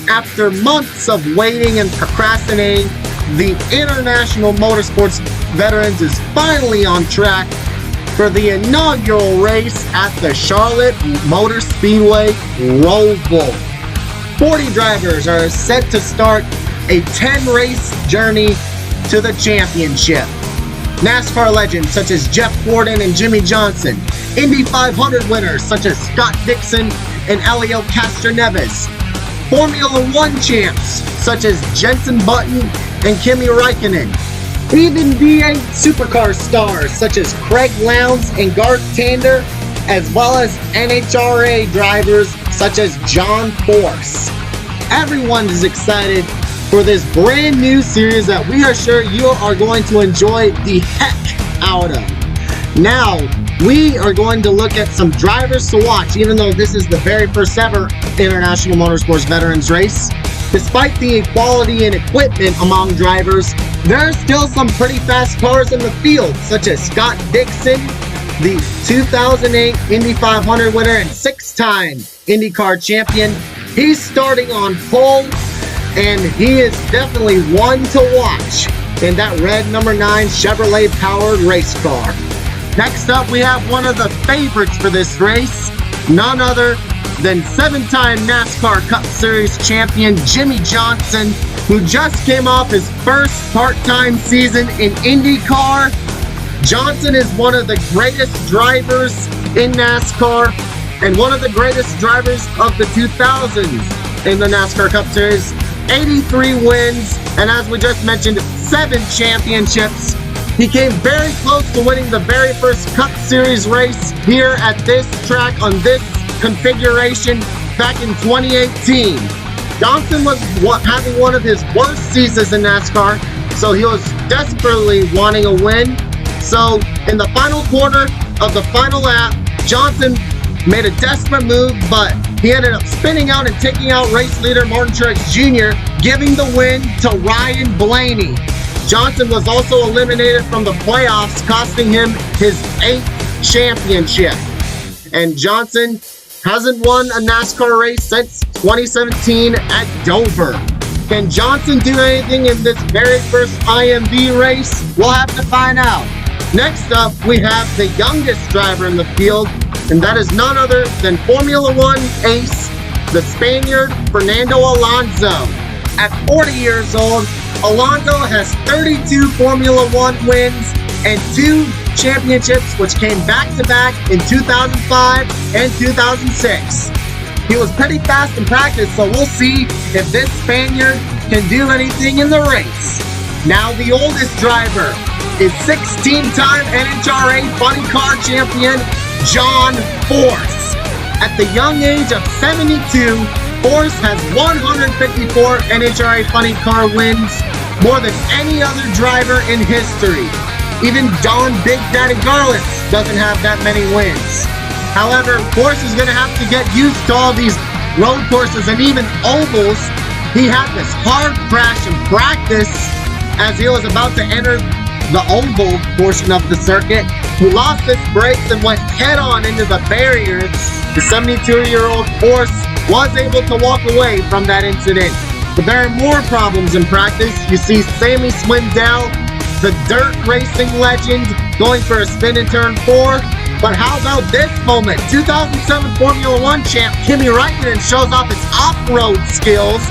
After months of waiting and procrastinating, the International Motorsports Veterans is finally on track for the inaugural race at the Charlotte Motor Speedway Roval. 40 drivers are set to start a 10-race journey to the championship. NASCAR legends such as Jeff Gordon and Jimmy Johnson, Indy 500 winners such as Scott Dixon and Elio Castroneves, Formula One champs such as Jenson Button and Kimi Räikkönen, even V8 supercar stars such as Craig Lowndes and Garth Tander, as well as NHRA drivers such as John Force. Everyone is excited for this brand new series that we are sure you are going to enjoy the heck out of. Now, we are going to look at some drivers to watch, even though this is the very first ever International Motorsports Veterans race. Despite the equality in equipment among drivers, there are still some pretty fast cars in the field, such as Scott Dixon, the 2008 Indy 500 winner and 6-time IndyCar champion. He's starting on pole, and he is definitely one to watch in that red number 9 Chevrolet powered race car. Next up, we have one of the favorites for this race, none other than 7-time NASCAR Cup Series champion Jimmy Johnson, who just came off his first part-time season in IndyCar. Johnson is one of the greatest drivers in NASCAR and one of the greatest drivers of the 2000s in the NASCAR Cup Series. 83 wins, and as we just mentioned, 7 championships. He came very close to winning the very first Cup Series race here at this track on this configuration back in 2018. Johnson was having one of his worst seasons in NASCAR, so he was desperately wanting a win. So in the final quarter of the final lap, Johnson made a desperate move, but he ended up spinning out and taking out race leader Martin Truex Jr., giving the win to Ryan Blaney. Johnson was also eliminated from the playoffs, costing him his 8th championship. And Johnson hasn't won a NASCAR race since 2017 at Dover. Can Johnson do anything in this very first IMV race? We'll have to find out. Next up, we have the youngest driver in the field, and that is none other than Formula One ace, the Spaniard Fernando Alonso. At 40 years old, Alonso has 32 Formula One wins and 2 championships, which came back-to-back in 2005 and 2006. He was pretty fast in practice, so we'll see if this Spaniard can do anything in the race. Now the oldest driver is 16-time NHRA Funny Car champion John Force. At the young age of 72, Force has 154 NHRA Funny Car wins, more than any other driver in history. Even Don Big Daddy Garlits doesn't have that many wins. However, Force is going to have to get used to all these road courses and even ovals. He had this hard crash in practice as he was about to enter the oval portion of the circuit. He lost his brakes and went head-on into the barriers. The 72-year-old Force was able to walk away from that incident. But there are more problems in practice. You see Sammy Swindell, the dirt racing legend, going for a spin in turn 4. But how about this moment? 2007 Formula One champ Kimi Räikkönen shows off his off-road skills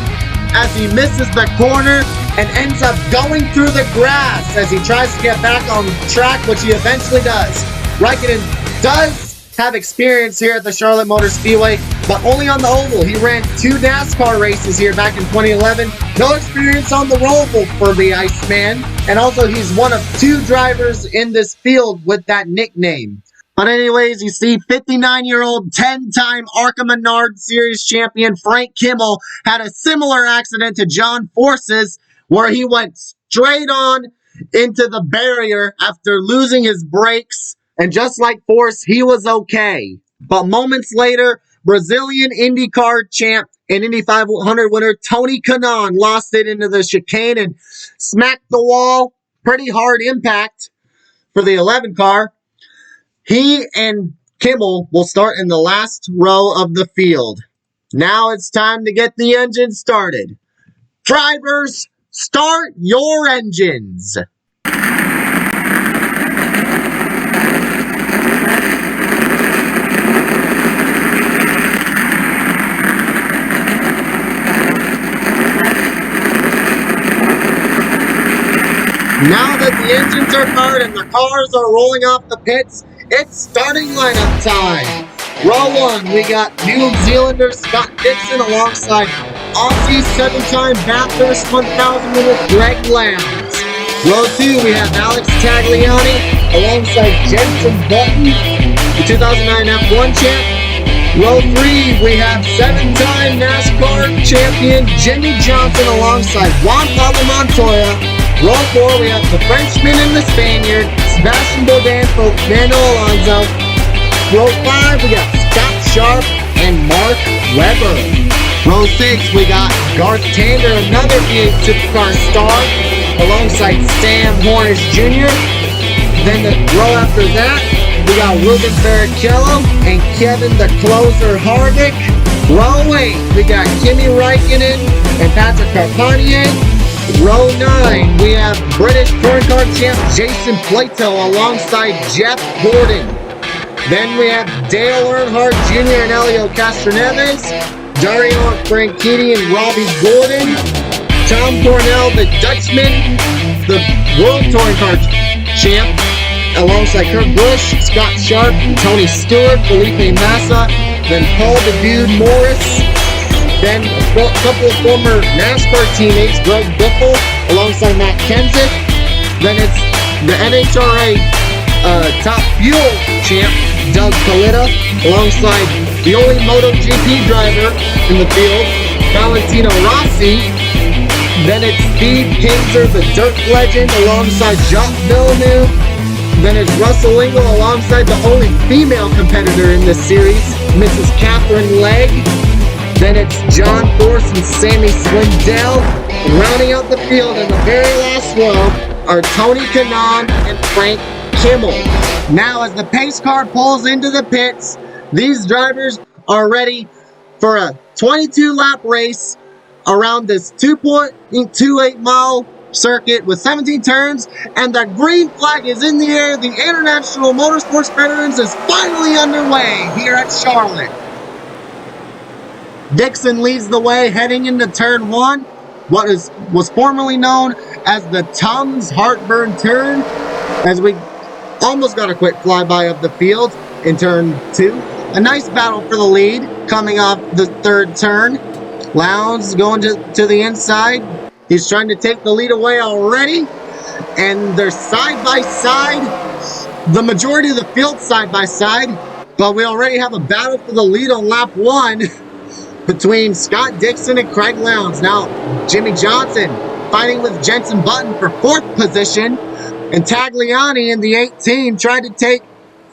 as he misses the corner and ends up going through the grass as he tries to get back on track, which he eventually does. Räikkönen does have experience here at the Charlotte Motor Speedway, but only on the oval. He ran 2 NASCAR races here back in 2011. No experience on the Roval for the Iceman, and also he's one of 2 drivers in this field with that nickname. But anyways, you see 59-year-old 10-time ARCA Menard Series champion Frank Kimmel had a similar accident to John Force's, where he went straight on into the barrier after losing his brakes. And just like Force, he was okay. But moments later, Brazilian IndyCar champ and Indy 500 winner Tony Kanaan lost it into the chicane and smacked the wall. Pretty hard impact for the 11 car. He and Kimmel will start in the last row of the field. Now it's time to get the engine started. Drivers, start your engines. Now that the engines are fired and the cars are rolling off the pits, it's starting lineup time. Row 1, we got New Zealander Scott Dixon alongside Aussie 7-time Bathurst 1000 winner Greg Lowndes. Row 2, we have Alex Tagliani alongside Jenson Button, the 2009 F1 champ. Row 3, we have 7-time NASCAR champion Jimmy Johnson alongside Juan Pablo Montoya. Row 4, we have the Frenchman and the Spaniard, Sebastian Bourdais and Fernando Alonso. Row 5, we got Scott Sharp and Mark Webber. Row 6, we got Garth Tander, another V8 Supercar star, alongside Sam Hornish Jr. Then the row after that, we got Ruben Barrichello and Kevin the Closer Harvick. Row 8, we got Kimi Räikkönen and Patrick Carpentier. Row 9, we have British Touring Car champ Jason Plato alongside Jeff Gordon. Then we have Dale Earnhardt Jr. and Elio Castroneves, Dario Franchitti and Robbie Gordon, Tom Cornell, the Dutchman, the World Touring Car champ, alongside Kurt Busch, Scott Sharp, Tony Stewart, Felipe Massa, then Paul the Dude Morris. Then a couple of former NASCAR teammates, Greg Biffle alongside Matt Kenseth. Then it's the NHRA Top Fuel champ, Doug Kalitta, alongside the only MotoGP driver in the field, Valentino Rossi. Then it's Steve Kinzer, the Dirt legend, alongside Jacques Villeneuve. Then it's Russell Ingall alongside the only female competitor in this series, Mrs. Catherine Legg. Then it's John Force and Sammy Swindell. And rounding out the field in the very last row are Tony Kanaan and Frank Kimmel. Now as the pace car pulls into the pits, these drivers are ready for a 22-lap race around this 2.28 mile circuit with 17 turns, and the green flag is in the air. The International Motorsports Veterans is finally underway here at Charlotte. Dixon leads the way heading into turn 1, what was formerly known as the Tums Heartburn turn, as we almost got a quick flyby of the field in turn 2. A nice battle for the lead coming off the third turn. Lowndes going to the inside. He's trying to take the lead away already, and they're side by side. The majority of the field side by side, but we already have a battle for the lead on lap 1 between Scott Dixon and Craig Lowndes. Now, Jimmy Johnson fighting with Jenson Button for 4th position, and Tagliani in the 18 tried to take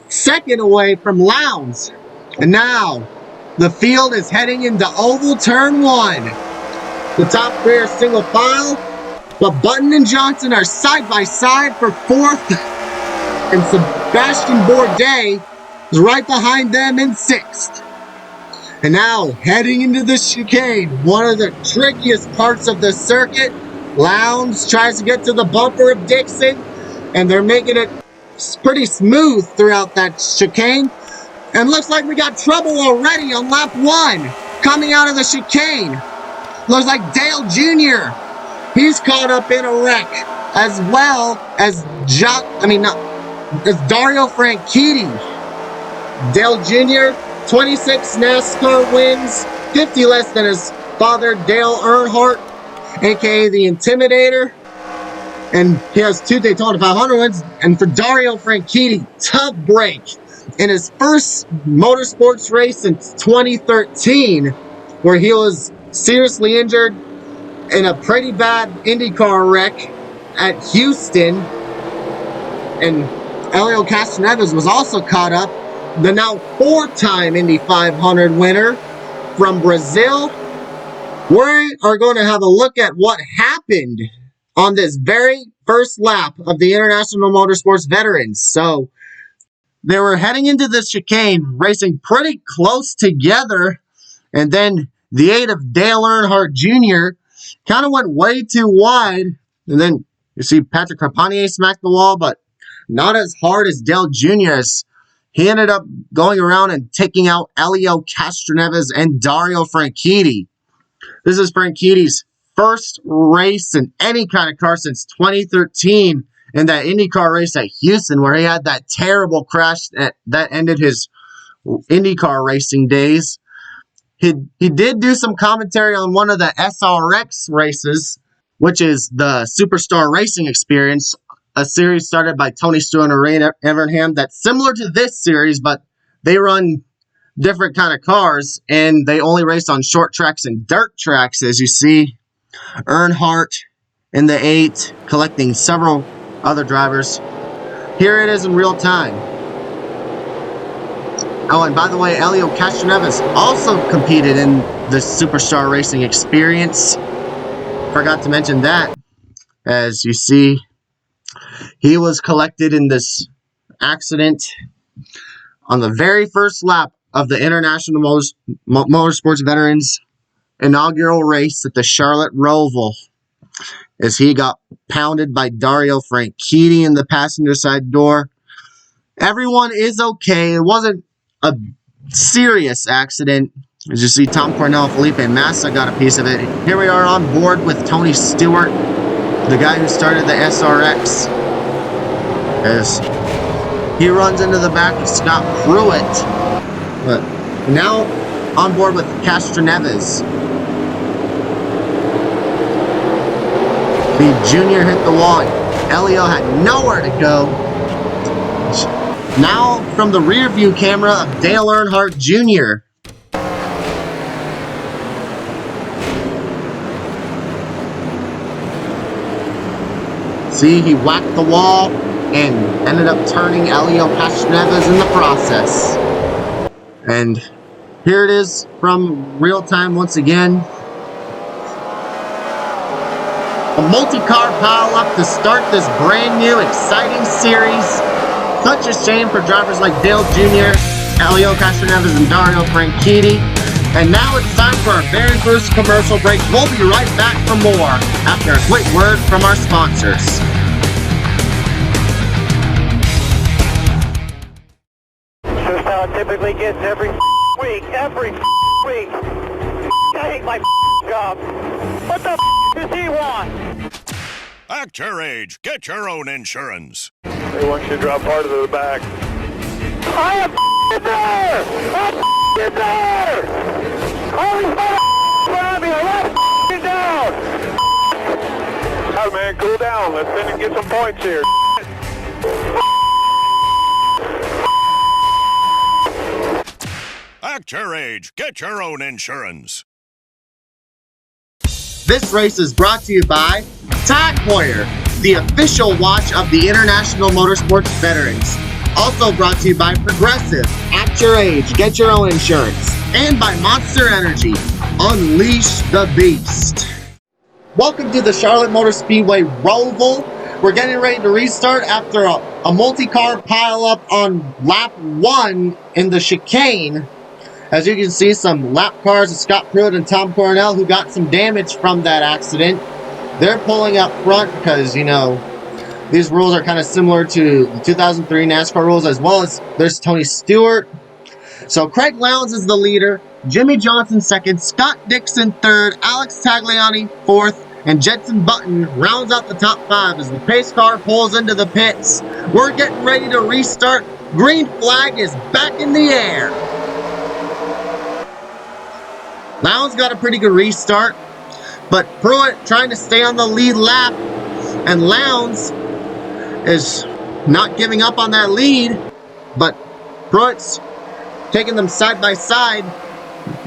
2nd away from Lowndes. And now, the field is heading into oval turn 1. The top 3 are single file, but Button and Johnson are side by side for 4th, and Sebastian Bourdais is right behind them in 6th. And now, heading into the chicane, one of the trickiest parts of the circuit. Lowndes tries to get to the bumper of Dixon, and they're making it pretty smooth throughout that chicane. And looks like we got trouble already on lap 1, coming out of the chicane. Looks like Dale Jr., he's caught up in a wreck, as well as Dario Franchitti. Dale Jr., 26 NASCAR wins, 50 less than his father, Dale Earnhardt, aka the Intimidator. And he has 2 Daytona 500 wins. And for Dario Franchitti, tough break in his first motorsports race since 2013, where he was seriously injured in a pretty bad IndyCar wreck at Houston. And Elio Castroneves was also caught up, the now 4-time Indy 500 winner from Brazil. We are going to have a look at what happened on this very first lap of the International Motorsports Veterans. So they were heading into the chicane, racing pretty close together, and then The 8 of Dale Earnhardt Jr. kind of went way too wide. And then you see Patrick Carpentier smack the wall, but not as hard as Dale Jr. as he ended up going around and taking out Elio Castroneves and Dario Franchitti. This is Franchitti's first race in any kind of car since 2013 in that IndyCar race at Houston, where he had that terrible crash that ended his IndyCar racing days. He did do some commentary on one of the SRX races, which is the Superstar Racing Experience, a series started by Tony Stewart and Ray Evernham that's similar to this series, but they run different kind of cars, and they only race on short tracks and dirt tracks, as you see. Earnhardt in the 8, collecting several other drivers. Here it is in real time. Oh, and by the way, Elio Castroneves also competed in the Superstar Racing Experience. Forgot to mention that. As you see, he was collected in this accident on the very first lap of the International Motorsports Veterans inaugural race at the Charlotte Roval, as he got pounded by Dario Franchitti in the passenger side door. Everyone is okay. It wasn't a serious accident. As you see, Tom Cornell, Felipe Massa got a piece of it. Here we are on board with Tony Stewart, the guy who started the SRX, as he runs into the back of Scott Pruitt. But now on board with Castroneves. The junior hit the wall. Elio had nowhere to go. Now from the rear view camera of Dale Earnhardt Jr. See, he whacked the wall and ended up turning Elio Castroneves in the process. And here it is from real time once again. A multi-car pile-up to start this brand new, exciting series. Such a shame for drivers like Dale Jr., Elio Castroneves, and Dario Franchitti. And now it's time for our very first commercial break. We'll be right back for more after a quick word from our sponsors. This is how it typically gets every week. I hate my job. What the does he want? Act your age. Get your own insurance. They want you to drop part of the back. I am in there! I'm in there! Holy grab me! I'm down! All right, man, cool down. Let's send and get some points here. Act your age. Get your own insurance. This race is brought to you by Tag Heuer, the official watch of the International Motorsports Veterans. Also brought to you by Progressive, Act Your Age, Get Your Own Insurance. And by Monster Energy, Unleash the Beast. Welcome to the Charlotte Motor Speedway Roval. We're getting ready to restart after a multi-car pile-up on lap 1 in the chicane. As you can see, some lap cars of Scott Pruitt and Tom Cornell, who got some damage from that accident. They're pulling up front because, you know, these rules are kind of similar to the 2003 NASCAR rules, as well as there's Tony Stewart. So Craig Lowndes is the leader, Jimmy Johnson second, Scott Dixon third, Alex Tagliani fourth, and Jenson Button rounds out the top 5 as the pace car pulls into the pits. We're getting ready to restart. Green flag is back in the air. Lowndes got a pretty good restart, but Pruitt trying to stay on the lead lap, and Lowndes is not giving up on that lead, but Pruitt's taking them side by side.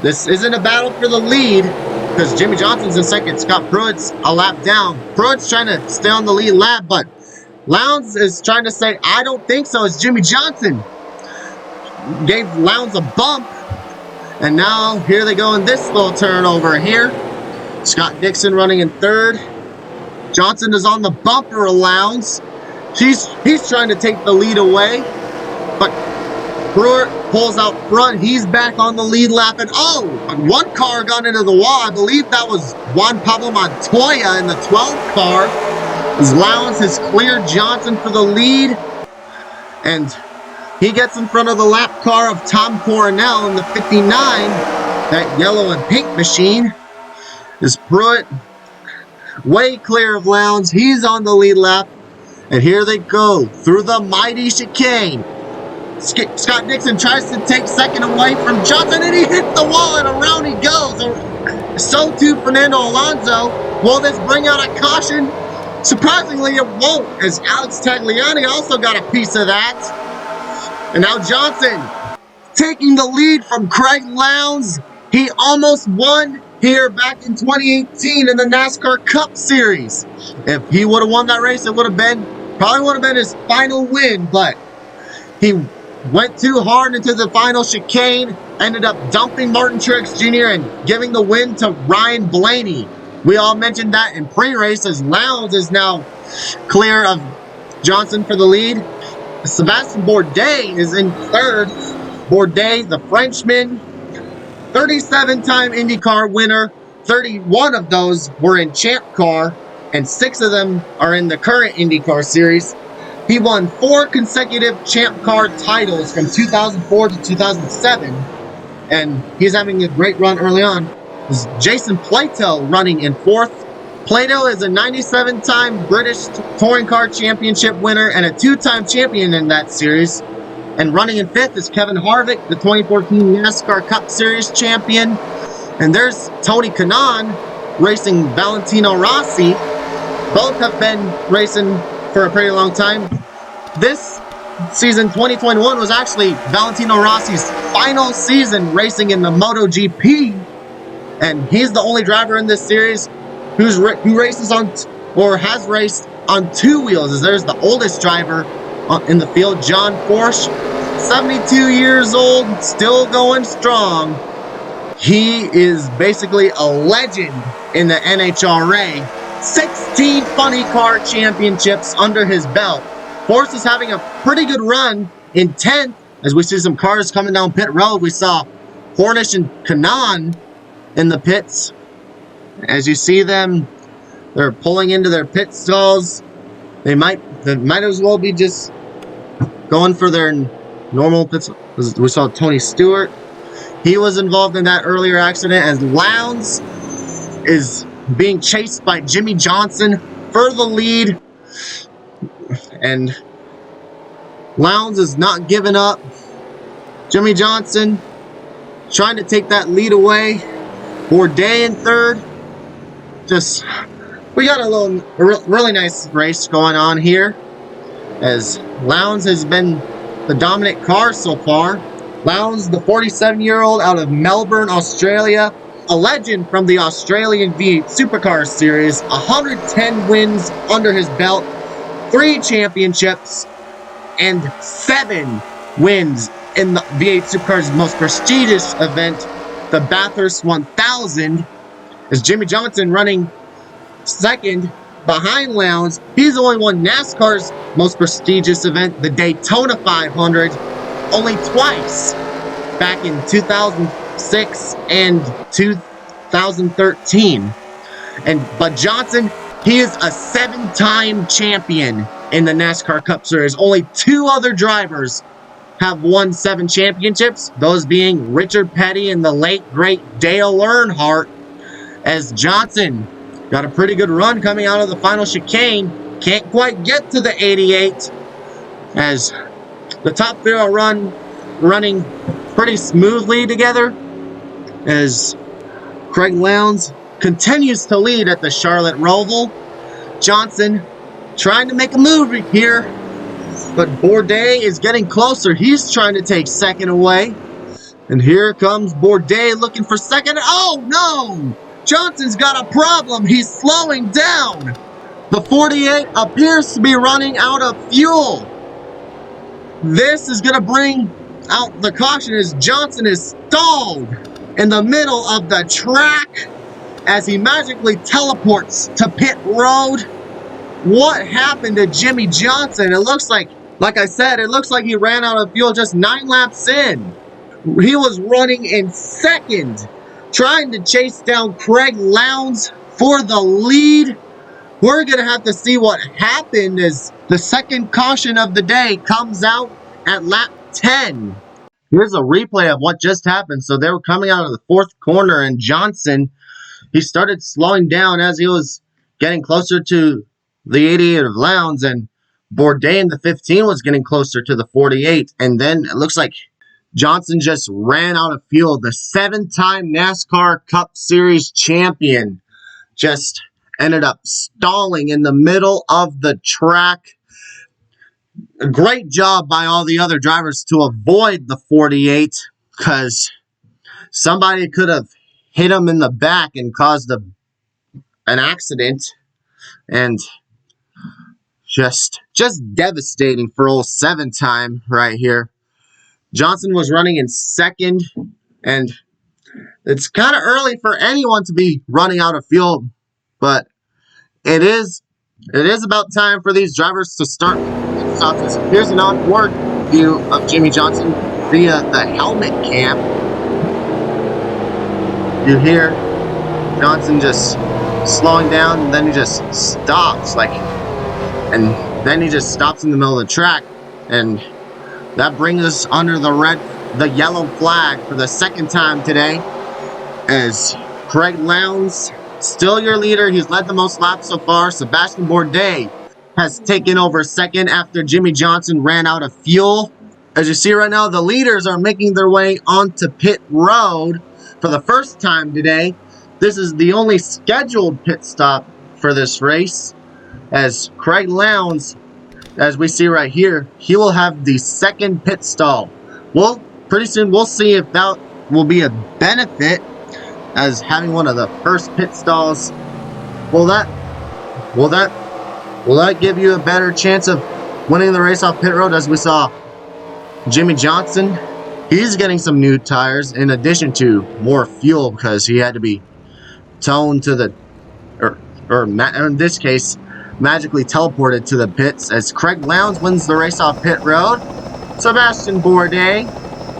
This isn't a battle for the lead because Jimmy Johnson's in second, Scott Pruitt's a lap down. Pruitt's trying to stay on the lead lap, but Lowndes is trying to say, I don't think so, as Jimmy Johnson gave Lowndes a bump. And now, here they go in this little turn over here. Scott Dixon running in third. Johnson is on the bumper of Lowndes. He's trying to take the lead away. But Brewer pulls out front. He's back on the lead lap. And oh, one car got into the wall. I believe that was Juan Pablo Montoya in the 12th car. As Lowndes has cleared Johnson for the lead. And he gets in front of the lap car of Tom Coronel in the 59. That yellow and pink machine. As Pruitt way clear of Lowndes. He's on the lead lap. And here they go through the mighty chicane. Scott Dixon tries to take second away from Johnson, and he hits the wall, and around he goes. So too Fernando Alonso. Will this bring out a caution? Surprisingly, it won't, as Alex Tagliani also got a piece of that. And now Johnson taking the lead from Craig Lowndes. He almost won here back in 2018 in the NASCAR Cup Series. If he would have won that race, it probably would have been his final win, but he went too hard into the final chicane, ended up dumping Martin Truex Jr. and giving the win to Ryan Blaney. We all mentioned that in pre-race, as Lowndes is now clear of Johnson for the lead. Sebastian Bourdais is in third. Bourdais, the Frenchman, 37-time IndyCar winner. 31 of those were in Champ Car, and 6 of them are in the current IndyCar series. He won 4 consecutive Champ Car titles from 2004 to 2007, and he's having a great run early on. There's Jason Plato running in 4th. Plato is a 97-time British Touring Car Championship winner and a 2-time champion in that series. And running in 5th is Kevin Harvick, the 2014 NASCAR Cup Series champion. And there's Tony Kanaan racing Valentino Rossi. Both have been racing for a pretty long time. This season, 2021, was actually Valentino Rossi's final season racing in the MotoGP, and he's the only driver in this series who races on or has raced on 2 wheels. As there's the oldest driver in the field, John Forsch, 72 years old, still going strong. He is basically a legend in the NHRA. 16 funny car championships under his belt. Force is having a pretty good run in 10th as we see some cars coming down pit road. We saw Hornish and Kanaan in the pits. As you see them, they're pulling into their pit stalls. They might as well be just going for their normal pits. We saw Tony Stewart. He was involved in that earlier accident, as Lowndes is being chased by Jimmy Johnson for the lead, and Lowndes is not giving up. Jimmy Johnson trying to take that lead away. Bourdais in 3rd. We got a really nice race going on here, as Lowndes has been the dominant car so far. Lowndes, the 47-year-old out of Melbourne, Australia, a legend from the Australian V8 Supercars series, 110 wins under his belt, 3 championships, and 7 wins in the V8 Supercars' most prestigious event, the Bathurst 1000. As Jimmy Johnson running second behind Lowndes, he's only won NASCAR's most prestigious event, the Daytona 500, only twice, back in 2006 and 2013. But Johnson, he is a 7-time champion in the NASCAR Cup Series. Only 2 other drivers have won 7 championships, those being Richard Petty and the late great Dale Earnhardt. As Johnson got a pretty good run coming out of the final chicane, can't quite get to the 88, as the top 3 are running pretty smoothly together, as Craig Lowndes continues to lead at the Charlotte Roval. Johnson trying to make a move here, but Bourdais is getting closer. He's trying to take second away, and here comes Bourdais looking for second. Oh no! Johnson's got a problem. He's slowing down. The 48 appears to be running out of fuel. This is going to bring out the caution, as Johnson is stalled in the middle of the track as he magically teleports to pit road. What happened to Jimmy Johnson? It looks like Like I said, it looks like he ran out of fuel just 9 laps in. He was running in second, trying to chase down Craig Lowndes for the lead. We're going to have to see what happened as the second caution of the day comes out at lap 10. Here's a replay of what just happened. So they were coming out of the fourth corner, and Johnson, he started slowing down as he was getting closer to the 88 of Lowndes, and Bourdais in the 15 was getting closer to the 48. And then it looks like Johnson just ran out of fuel. The 7-time NASCAR Cup Series champion just ended up stalling in the middle of the track. A great job by all the other drivers to avoid the 48, because somebody could have hit him in the back and caused an accident. And just devastating for old 7-time right here. Johnson was running in second, and it's kind of early for anyone to be running out of fuel, but it is about time for these drivers to start. Here's an onboard view of Jimmie Johnson via the helmet cam. You hear Johnson just slowing down, and then he just stops, and then he just stops in the middle of the track, and that brings us under the yellow flag for the second time today, as Craig Lowndes, still your leader. He's led the most laps so far. Sebastian Bourdais has taken over second after Jimmie Johnson ran out of fuel. As you see right now, the leaders are making their way onto pit road for the first time today. This is the only scheduled pit stop for this race, as Craig Lowndes, as we see right here, he will have the second pit stall. Well, pretty soon we'll see if that will be a benefit, as having one of the first pit stalls. Will that give you a better chance of winning the race off pit road? As we saw Jimmie Johnson, he's getting some new tires in addition to more fuel, because he had to be toned to the, or in this case, magically teleported to the pits, as Craig Lowndes wins the race off pit road. Sebastian Bourdais,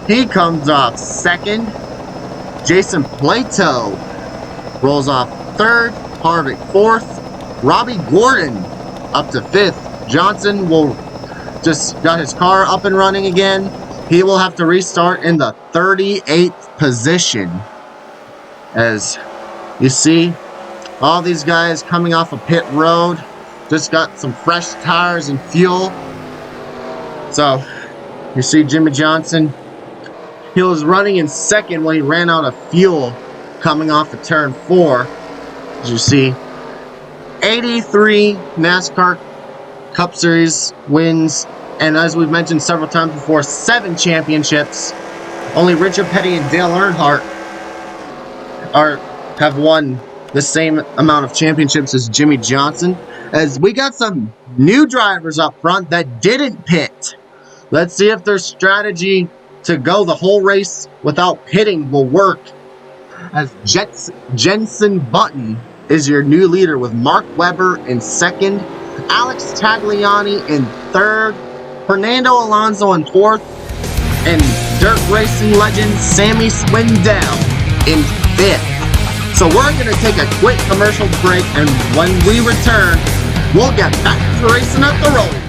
he comes off second. Jason Plato rolls off third. Harvick fourth. Robbie Gordon up to fifth. Johnson will just got his car up and running again. He will have to restart in the 38th position. As you see, all these guys coming off of pit road just got some fresh tires and fuel. So you see Jimmie Johnson, he was running in second when he ran out of fuel coming off of turn 4. As you see, 83 NASCAR Cup Series wins, and as we've mentioned several times before, 7 championships. Only Richard Petty and Dale Earnhardt have won the same amount of championships as Jimmie Johnson. As we got some new drivers up front that didn't pit. Let's see if their strategy to go the whole race without pitting will work. As Jenson Button is your new leader with Mark Webber in second, Alex Tagliani in third, Fernando Alonso in fourth, and dirt racing legend Sammy Swindell in fifth. So we're going to take a quick commercial break, and when we return, we'll get back to racing at the road.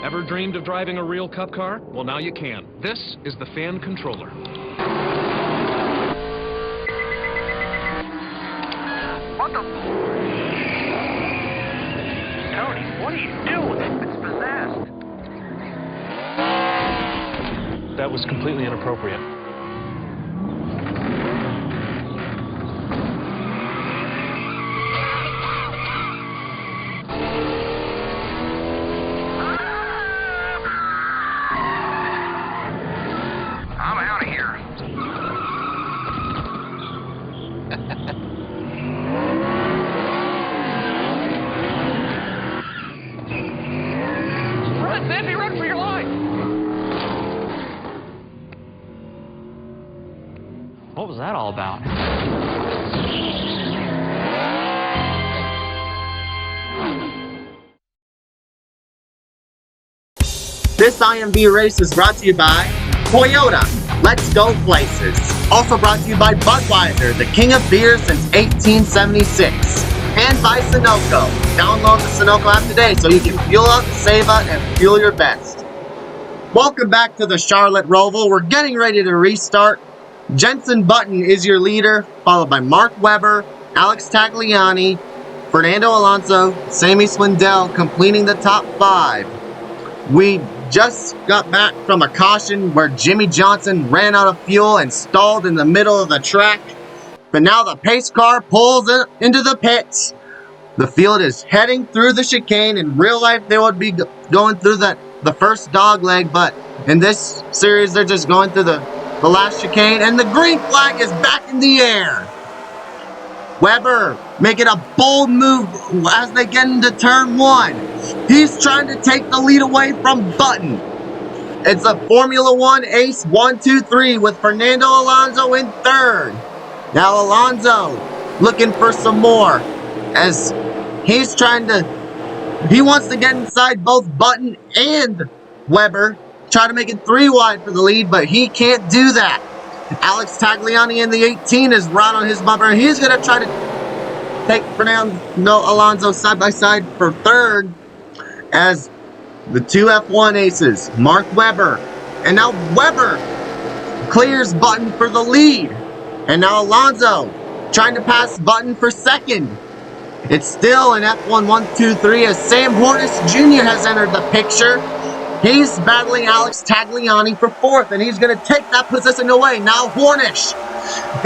Ever dreamed of driving a real Cup car? Well, now you can. This is the fan controller. What the? Tony, what are you doing? It's possessed. That was completely inappropriate. I'm out of here. Run, Sandy, run for your life! What was that all about? This IMV race is brought to you by Toyota. Let's go places. Also brought to you by Budweiser, the king of beer since 1876. And by Sunoco. Download the Sunoco app today so you can fuel up, save up, and fuel your best. Welcome back to the Charlotte Roval. We're getting ready to restart. Jenson Button is your leader, followed by Mark Webber, Alex Tagliani, Fernando Alonso, Sammy Swindell completing the top 5. We just got back from a caution where Jimmy Johnson ran out of fuel and stalled in the middle of the track. But now the pace car pulls into the pits. The field is heading through the chicane. In real life, they would be going through the first dog leg, but in this series, they're just going through the last chicane, and the green flag is back in the air. Webber making a bold move as they get into turn 1. He's trying to take the lead away from Button. It's a Formula 1 ace 1, 2, 3 with Fernando Alonso in 3rd. Now Alonso looking for some more as he wants to get inside both Button and Webber, try to make it 3 wide for the lead, but he can't do that. Alex Tagliani in the 18 is right on his bumper. He's going to try to take Fernando Alonso side by side for 3rd as the 2 F1 aces, Mark Webber. And now Webber clears Button for the lead. And now Alonso trying to pass Button for 2nd. It's still an F1 1, 2, 3 as Sam Hornish Jr. has entered the picture. He's battling Alex Tagliani for 4th, and he's going to take that position away. Now Hornish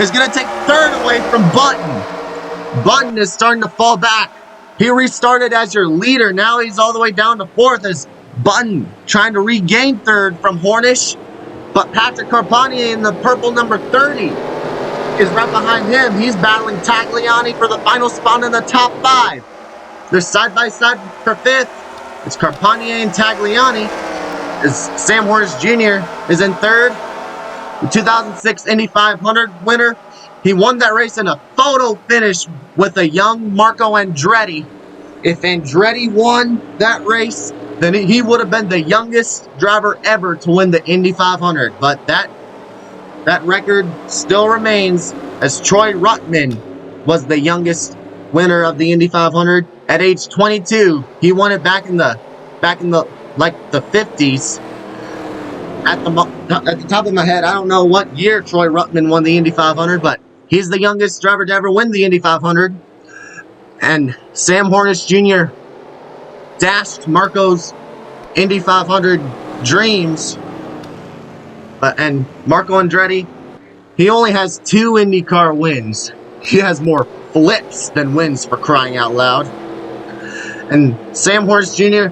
is going to take 3rd away from Button. Button is starting to fall back. He restarted as your leader. Now he's all the way down to 4th as Button trying to regain 3rd from Hornish. But Patrick Carpanier in the purple number 30 is right behind him. He's battling Tagliani for the final spot in the top 5. They're side by side for 5th. It's Carpanier and Tagliani. As Sam Hornish Jr. is in 3rd. The 2006 Indy 500 winner. He won that race in a photo finish with a young Marco Andretti. If Andretti won that race, then he would have been the youngest driver ever to win the Indy 500. But that record still remains as Troy Ruttman was the youngest winner of the Indy 500 at age 22. He won it back in the like the 50s. At the top of my head, I don't know what year Troy Ruttman won the Indy 500, but he's the youngest driver to ever win the Indy 500. And Sam Hornish Jr. dashed Marco's Indy 500 dreams. And Marco Andretti, he only has 2 IndyCar wins. He has more flips than wins, for crying out loud. And Sam Hornish Jr.,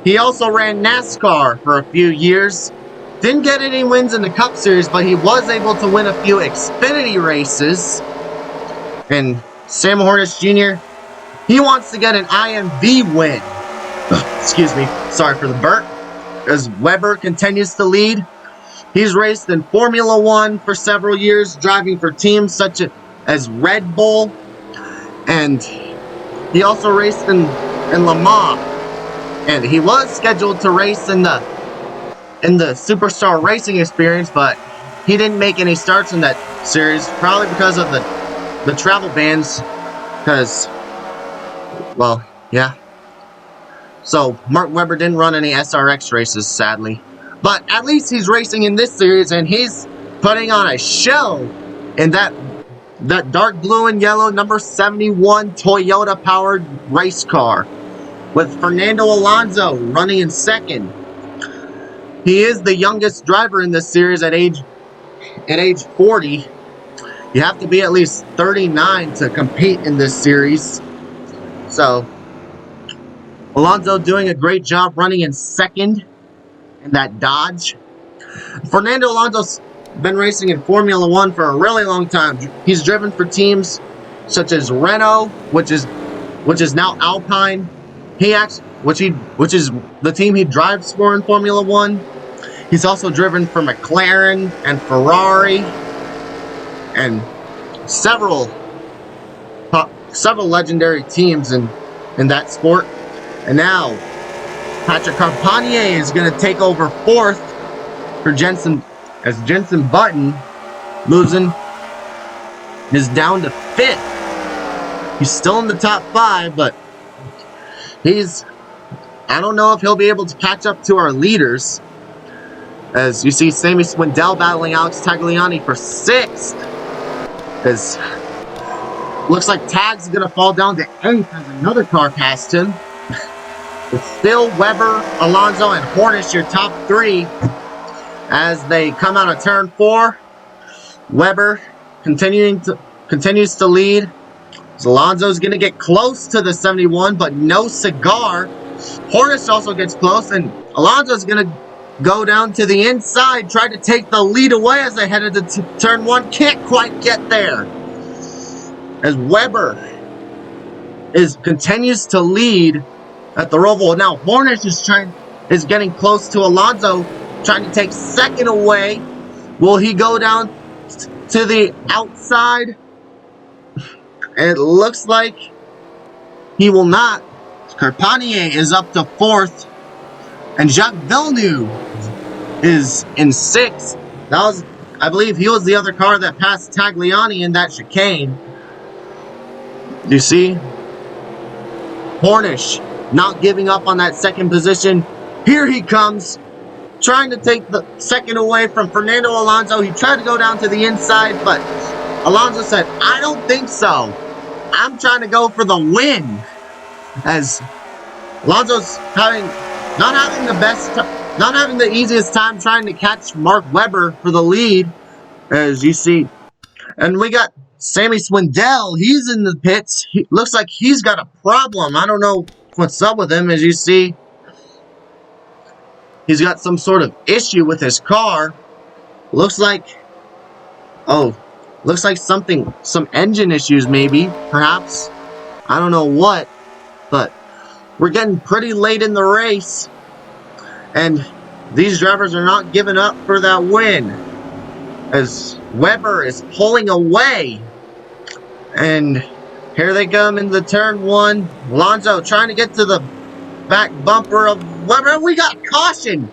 he also ran NASCAR for a few years. Didn't get any wins in the Cup Series, but he was able to win a few Xfinity races. And Sam Hornish Jr., he wants to get an IMV win. Excuse me, sorry for the burp. As Webber continues to lead. He's raced in Formula 1 for several years, driving for teams such as Red Bull. And he also raced in Le Mans. And he was scheduled to race in the Superstar Racing Experience, but he didn't make any starts in that series, probably because of the travel bans. Because, well, yeah. So Mark Webber didn't run any SRX races, sadly. But at least he's racing in this series, and he's putting on a show in that dark blue and yellow number 71 Toyota-powered race car with Fernando Alonso running in 2nd. He is the youngest driver in this series at age 40. You have to be at least 39 to compete in this series. So Alonso doing a great job running in 2nd in that Dodge. Fernando Alonso's been racing in Formula 1 for a really long time. He's driven for teams such as Renault, which is now Alpine. Which is the team he drives for in Formula 1. He's also driven for McLaren and Ferrari and several legendary teams in that sport. And now Patrick Carpentier is going to take over 4th for Jensen, as Jensen Button losing is down to 5th. He's still in the top 5, but I don't know if he'll be able to catch up to our leaders. As you see, Sammy Swindell battling Alex Tagliani for 6th. As looks like Tag's going to fall down to 8th as another car passed him. It's still Weber, Alonso, and Hornish, your top 3. As they come out of turn 4, Weber continues to lead. So Alonso's going to get close to the 71, but no cigar. Hornish also gets close, and Alonso's going to go down to the inside, try to take the lead away as they headed to turn 1. Can't quite get there. As Weber continues to lead at the Roval. Now Hornish is getting close to Alonso, trying to take 2nd away. Will he go down to the outside? It looks like he will not. Carpentier is up to 4th, and Jacques Villeneuve is in 6th. I believe he was the other car that passed Tagliani in that chicane. You see, Hornish not giving up on that 2nd position. Here he comes, trying to take the 2nd away from Fernando Alonso. He tried to go down to the inside, but Alonso said, "I don't think so. I'm trying to go for the win." As Alonso's not having the easiest time trying to catch Mark Webber for the lead, as you see. And we got Sammy Swindell. He's in the pits. Looks like he's got a problem. I don't know what's up with him. As you see, he's got some sort of issue with his car. Looks like some engine issues maybe, perhaps. I don't know what, but we're getting pretty late in the race, and these drivers are not giving up for that win, as Weber is pulling away. And here they come into turn 1. Alonso trying to get to the back bumper of Weber. We got caution.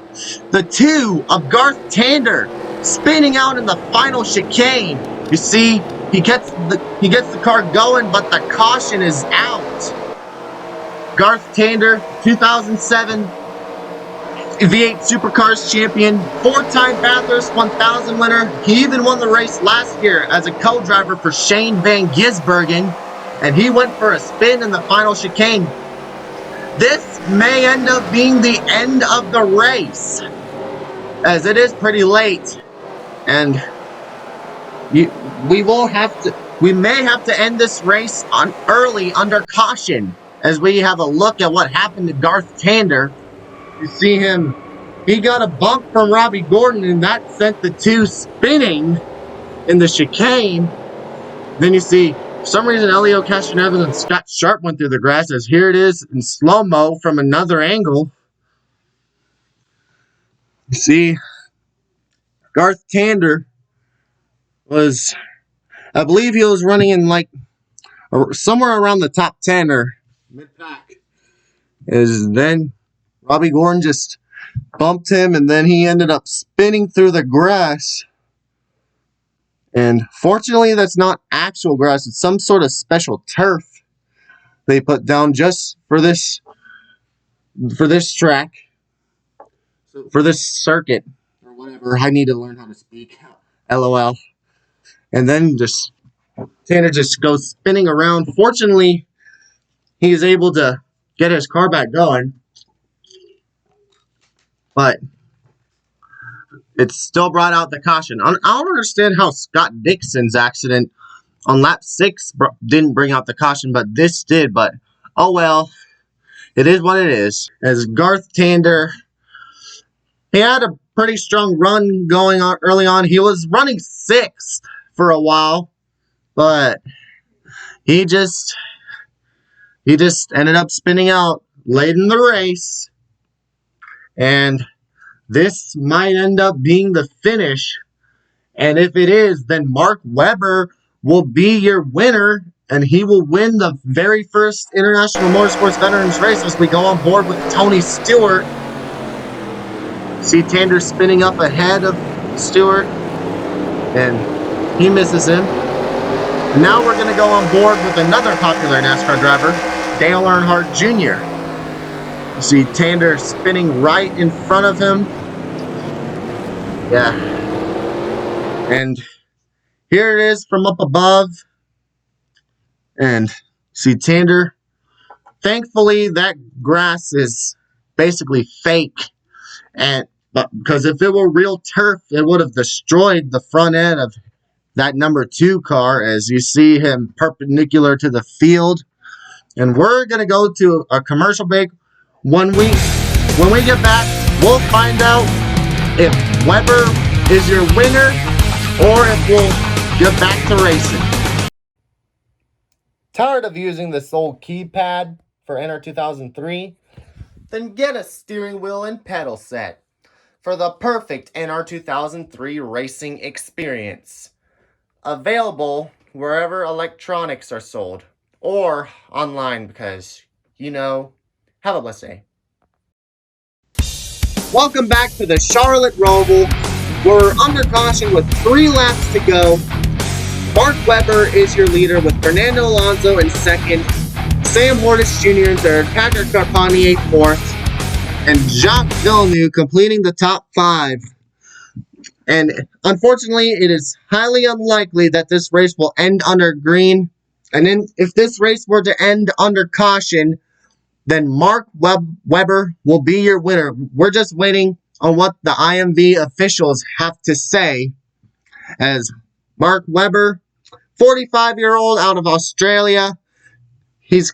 The 2 of Garth Tander spinning out in the final chicane. You see, he gets the car going, but the caution is out. Garth Tander, 2007 V8 Supercars champion, 4-time Bathurst 1000 winner. He even won the race last year as a co-driver for Shane Van Gisbergen, and he went for a spin in the final chicane. This may end up being the end of the race, as it is pretty late, and we may have to end this race early under caution, as we have a look at what happened to Garth Tander. You see him, he got a bump from Robbie Gordon, and that sent the 2 spinning in the chicane. Then you see, for some reason, Elio Castroneves and Scott Sharp went through the grass, as here it is in slow-mo from another angle. You see, Garth Tander was, I believe he was running in like somewhere around the top 10 or mid-pack. Then Robbie Gordon just bumped him, and then he ended up spinning through the grass. And fortunately, that's not actual grass. It's some sort of special turf they put down just for this track, for this circuit, or whatever. I need to learn how to speak. LOL. And then Tanner just goes spinning around. Fortunately, he's able to get his car back going, but it still brought out the caution. I don't understand how Scott Dixon's accident on lap 6 didn't bring out the caution, but this did. But oh well, it is what it is. As Garth Tander, he had a pretty strong run going on early on. He was running 6th for a while, but he just ended up spinning out late in the race, and this might end up being the finish. And if it is, then Mark Webber will be your winner and he will win the very first International Motorsports Veterans race as we go on board with Tony Stewart. See Tander spinning up ahead of Stewart, and he misses him. And now we're going to go on board with another popular NASCAR driver, Dale Earnhardt Jr. You see Tander spinning right in front of him. Yeah. And here it is from up above. And see Tander. Thankfully, that grass is basically fake. But because if it were real turf, it would have destroyed the front end of that number 2 car, as you see him perpendicular to the field. And we're going to go to a commercial break. When we get back, we'll find out if Weber is your winner or if we'll get back to racing. Tired of using this old keypad for NR 2003? Then get a steering wheel and pedal set for the perfect NR 2003 racing experience. Available wherever electronics are sold or online because, have a blessed day. Welcome back to the Charlotte Roval. We're under caution with 3 laps to go. Mark Webber is your leader with Fernando Alonso in second, Sam Hornish Jr. in third, Patrick Carpanier fourth, and Jacques Villeneuve completing the top 5. And unfortunately, it is highly unlikely that this race will end under green. And then if this race were to end under caution, then Mark Webber will be your winner. We're just waiting on what the IMV officials have to say, as Mark Webber, 45-year-old out of Australia, he's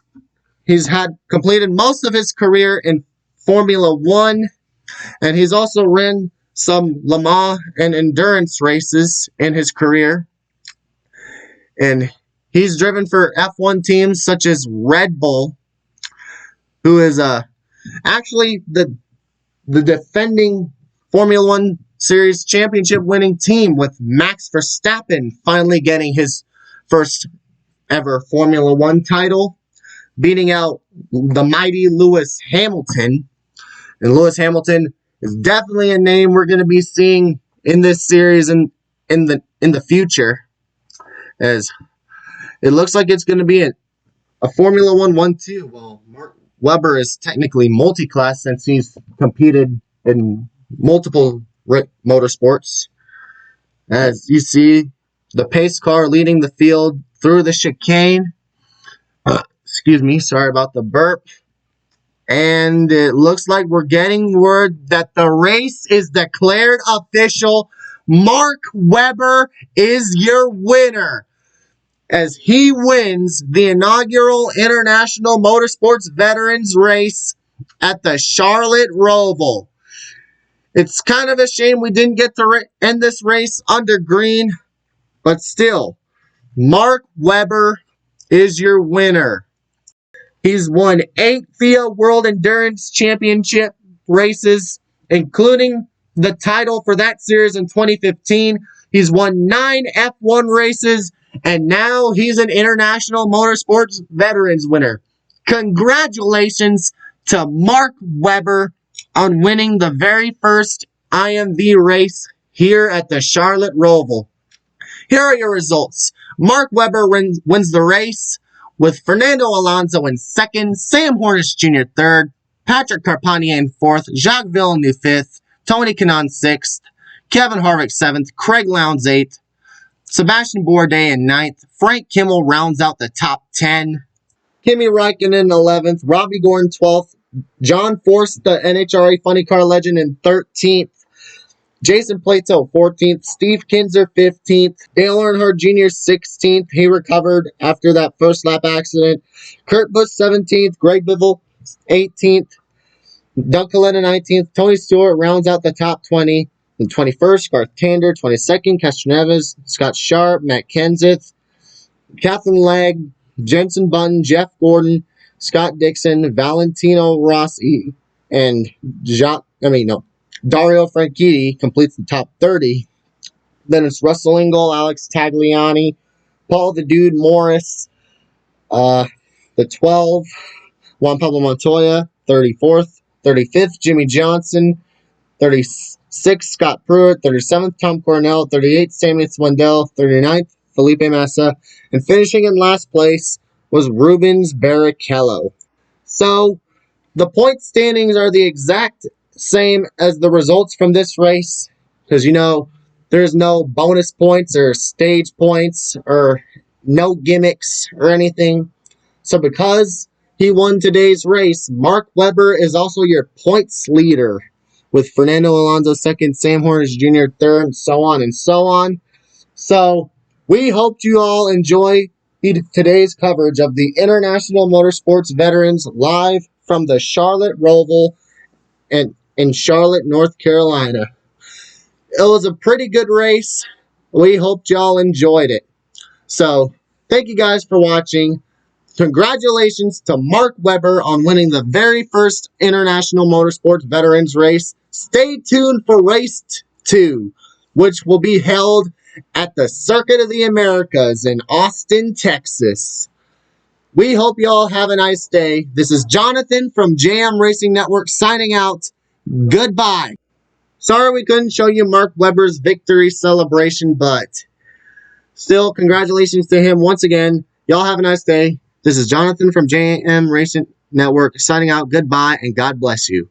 had completed most of his career in Formula 1, and he's also ran some Le Mans and endurance races in his career. And he's driven for F1 teams such as Red Bull, who is actually the defending Formula 1 Series championship winning team, with Max Verstappen finally getting his first ever Formula 1 title, beating out the mighty Lewis Hamilton. And Lewis Hamilton is definitely a name we're going to be seeing in this series and in the future, as it looks like it's going to be a Formula 1 1-2. Well, Mark Webber is technically multi-class since he's competed in multiple motorsports. As you see, the pace car leading the field through the chicane. Excuse me, sorry about the burp. And it looks like we're getting word that the race is declared official. Mark Webber is your winner, as he wins the inaugural International Motorsports Veterans race at the Charlotte Roval. It's kind of a shame we didn't get to end this race under green, but still, Mark Webber is your winner. He's won 8 FIA World Endurance Championship races, including the title for that series in 2015. He's won 9 F1 races, and now he's an International Motorsports Veterans winner. Congratulations to Mark Webber on winning the very first IMV race here at the Charlotte Roval. Here are your results. Mark Webber wins the race with Fernando Alonso in second, Sam Hornish Jr. third, Patrick Carpanier in fourth, Jacques Villeneuve fifth, Tony Kanaan sixth, Kevin Harvick seventh, Craig Lowndes eighth, Sebastian Bourdais in ninth, Frank Kimmel rounds out the top 10, Kimi Räikkönen 11th, Robbie Gordon 12th, John Force, the NHRA Funny Car legend, in 13th, Jason Plato 14th, Steve Kinzer 15th, Dale Earnhardt Jr. 16th. He recovered after that first lap accident. Kurt Busch 17th, Greg Biffle 18th, Doug Coletta 19th. Tony Stewart rounds out the top 20. The 21st, Garth Tander. 22nd, Castroneves, Scott Sharp, Matt Kenseth, Kathleen Legg, Jenson Button, Jeff Gordon, Scott Dixon, Valentino Rossi, and Dario Franchitti completes the top 30. Then it's Russell Ingall, Alex Tagliani, Paul the Dude Morris, The 12, Juan Pablo Montoya. 34th. 35th, Jimmy Johnson. 36th, Scott Pruitt. 37th, Tom Cornell. 38th, Samuel Swindell. 39th, Felipe Massa. And finishing in last place was Rubens Barrichello. So, the point standings are the exact same as the results from this race. Because, there's no bonus points or stage points or no gimmicks or anything. So, because he won today's race, Mark Webber is also your points leader, with Fernando Alonso second, Sam Hornish Jr. third, and so on and so on. So, we hope you all enjoy today's coverage of the International Motorsports Veterans live from the Charlotte Roval in Charlotte, North Carolina. It was a pretty good race. We hope y'all enjoyed it. So, thank you guys for watching. Congratulations to Mark Webber on winning the very first International Motorsports Veterans race. Stay tuned for race 2, which will be held at the Circuit of the Americas in Austin, Texas. We hope you all have a nice day. This is Jonathan from JM Racing Network signing out. Goodbye. Sorry we couldn't show you Mark Webber's victory celebration, but still, congratulations to him once again. Y'all have a nice day. This is Jonathan from JM Racing Network signing out. Goodbye, and God bless you.